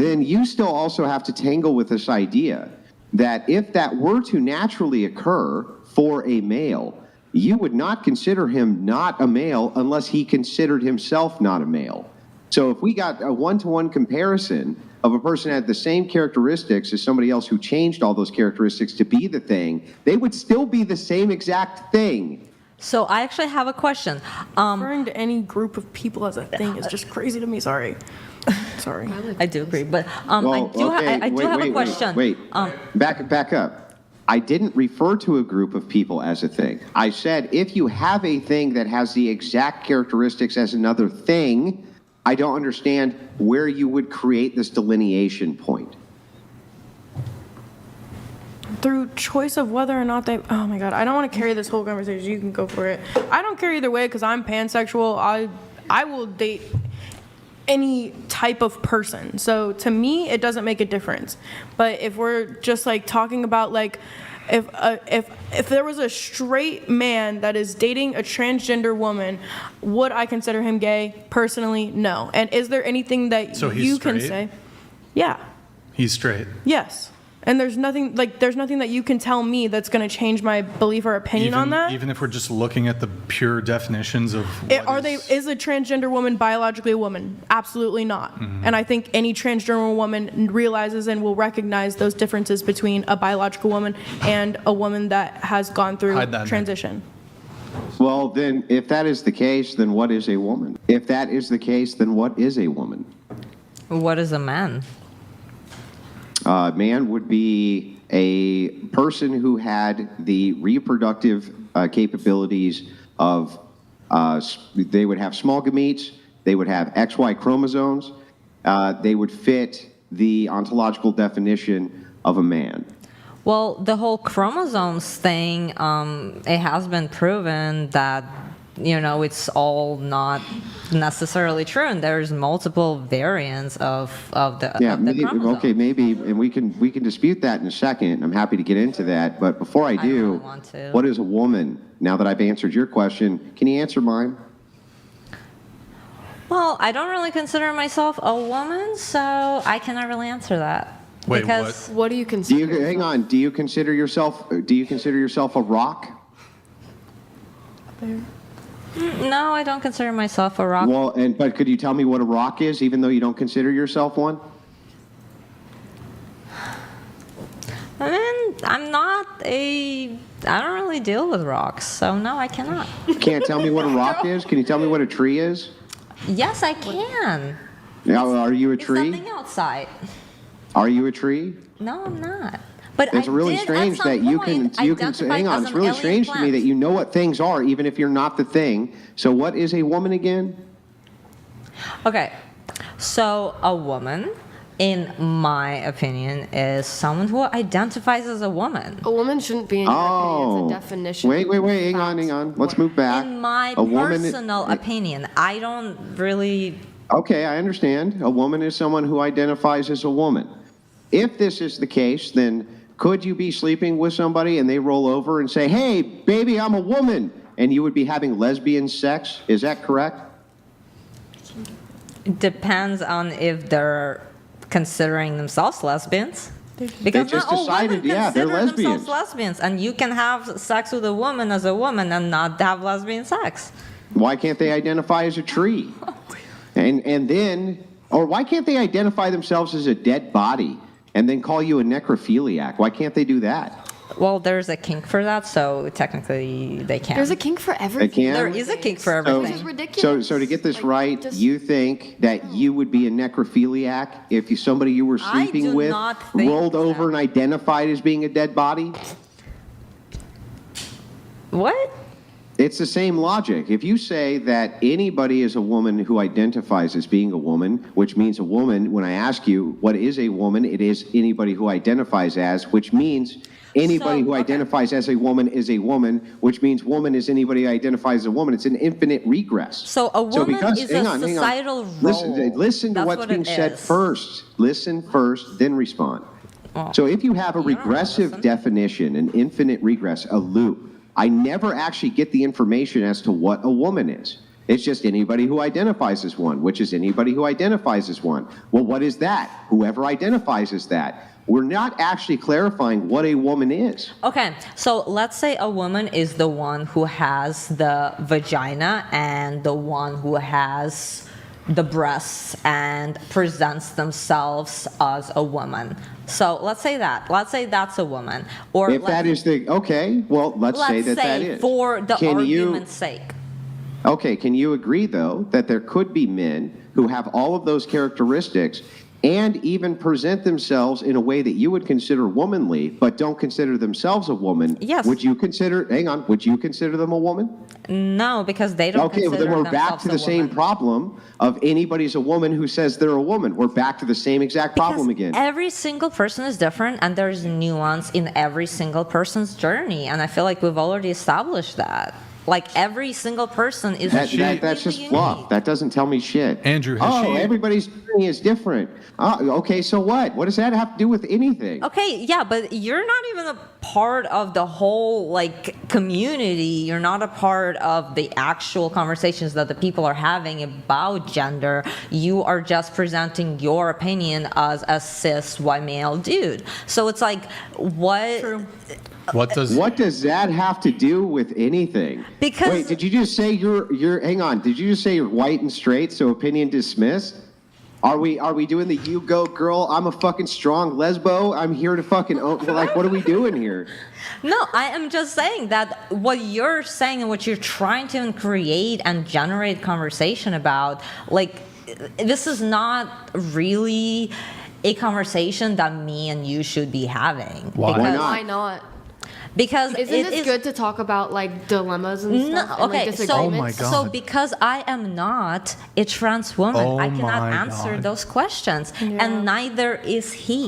then you still also have to tangle with this idea that if that were to naturally occur for a male, you would not consider him not a male unless he considered himself not a male. So if we got a one-to-one comparison of a person that had the same characteristics as somebody else who changed all those characteristics to be the thing, they would still be the same exact thing. So I actually have a question. Referring to any group of people as a thing is just crazy to me. Sorry. Sorry. I do agree, but Well, I do have a question. Wait. Back up. I didn't refer to a group of people as a thing. I said if you have a thing that has the exact characteristics as another thing, I don't understand where you would create this delineation point. Through choice of whether or not they, oh my God, I don't want to carry this whole conversation. You can go for it. I don't care either way because I'm pansexual. I will date any type of person. So to me, it doesn't make a difference. But if we're just like talking about like, if there was a straight man that is dating a transgender woman, would I consider him gay? Personally, no. And is there anything that So he's you can straight? say? Yeah. He's straight. Yes. And there's nothing that you can tell me that's going to change my belief or opinion on that. Even if we're just looking at the pure definitions of Is a transgender woman biologically a woman? Absolutely not. Mm-hmm. And I think any transgender woman realizes and will recognize those differences between a biological woman and a woman that has gone through Hide that, Nick. transition. Well, then, if that is the case, then what is a woman? If that is the case, then what is a woman? What is a man? Man would be a person who had the reproductive capabilities of, they would have small gametes, they would have XY chromosomes, they would fit the ontological definition of a man. Well, the whole chromosomes thing, it has been proven that, it's all not necessarily true, and there's multiple variants of the chromosomes. Okay, maybe, and we can dispute that in a second. I'm happy to get into that, but before I do, don't want to. what is a woman? Now that I've answered your question, can you answer mine? Well, I don't really consider myself a woman, so I cannot really answer that. Wait, because What do you consider? Hang on? Do you consider yourself a rock? No, I don't consider myself a rock. Well, but could you tell me what a rock is, even though you don't consider yourself one? I mean, I don't really deal with rocks, so no, I cannot. You can't tell me what a rock is? Can you tell me what a tree is? Yes, I can. Now, are you a It's tree? something outside. Are you a tree? No, I'm not. But It's I really did strange at some that you point can identify hang on. as It's an really alien strange to me plant. that you know what things are, even if you're not the thing. So, what is a woman again? Okay, so a woman, in my opinion, is someone who identifies as a woman. A woman shouldn't be, in your opinion, it's a definition. Wait, hang on. Let's move back. In my A woman- personal opinion, I don't really. Okay, I understand. A woman is someone who identifies as a woman. If this is the case, then could you be sleeping with somebody and they roll over and say, "Hey, baby, I'm a woman," and you would be having lesbian sex? Is that correct? It depends on if they're considering themselves lesbians. Because just not all decided, women yeah, they're consider lesbians. themselves lesbians, and you can have sex with a woman as a woman and not have lesbian sex. Why can't they identify as a tree? And then, or why can't they identify themselves as a dead body and then call you a necrophiliac? Why can't they do that? Well, there's a kink for that, so technically they can. There's a kink for everything. can? There is a kink for So, everything. Which is ridiculous. so to get this Like, right, just- you think that you would be a necrophiliac if somebody you were I sleeping do with not think rolled over so. and identified as being a dead body? What? It's the same logic. If you say that anybody is a woman who identifies as being a woman, which means a woman, when I ask you what is a woman, it is anybody who identifies as, which means anybody who okay. identifies as a woman is a woman, which means woman is anybody who identifies as a woman. It's an infinite regress. So a woman is a hang on. societal Listen to role. what's That's being what it said is. first. Listen first, then respond. Well, So if you have a you don't regressive listen. definition, an infinite regress, a loop, I never actually get the information as to what a woman is. It's just anybody who identifies as one, which is anybody who identifies as one. Well, what is that? Whoever identifies as that. We're not actually clarifying what a woman is. Okay, so let's say a woman is the one who has the vagina and the one who has the breasts and presents themselves as a woman. So let's say that. Let's say that's a woman. Or If that is the, okay, well, let's say let's that is. for the Can you- argument's sake. Okay, can you agree, though, that there could be men who have all of those characteristics and even present themselves in a way that you would consider womanly, but don't consider themselves a woman? Yes. Would you consider, hang on, would you consider them a woman? No, because they don't Okay, well, consider then we're back themselves to a the same woman. problem of anybody's a woman who says they're a woman. We're back to the same exact problem Because again. every single person is different, and there's nuance in every single person's journey, and I feel like we've already established that. Like every single person is That's completely just unique. fluff. That doesn't tell me shit. Andrew, has oh, she- everybody's journey is different. Okay, so what? What does that have to do with anything? Okay, yeah, but you're not even a part of the whole like community. You're not a part of the actual conversations that the people are having about gender. You are just presenting your opinion as a cis white male dude. So it's like, what? True. What does What does that have to do with anything? Because- wait, did you just say you're hang on? Did you just say you're white and straight, so opinion dismissed? Are we doing the you go girl? I'm a fucking strong lesbo. I'm here to fucking own. Like, what are we doing here? No, I am just saying that what you're saying and what you're trying to create and generate conversation about, like, this is not really a conversation that me and you should be having. Why? Why Because, not? Why not? because Isn't it it is good to talk about like dilemmas and no, stuff and like okay, so, disagreements? Oh my God. so because I am not a trans woman, Oh I cannot my answer God. those questions, Yeah. and neither is he.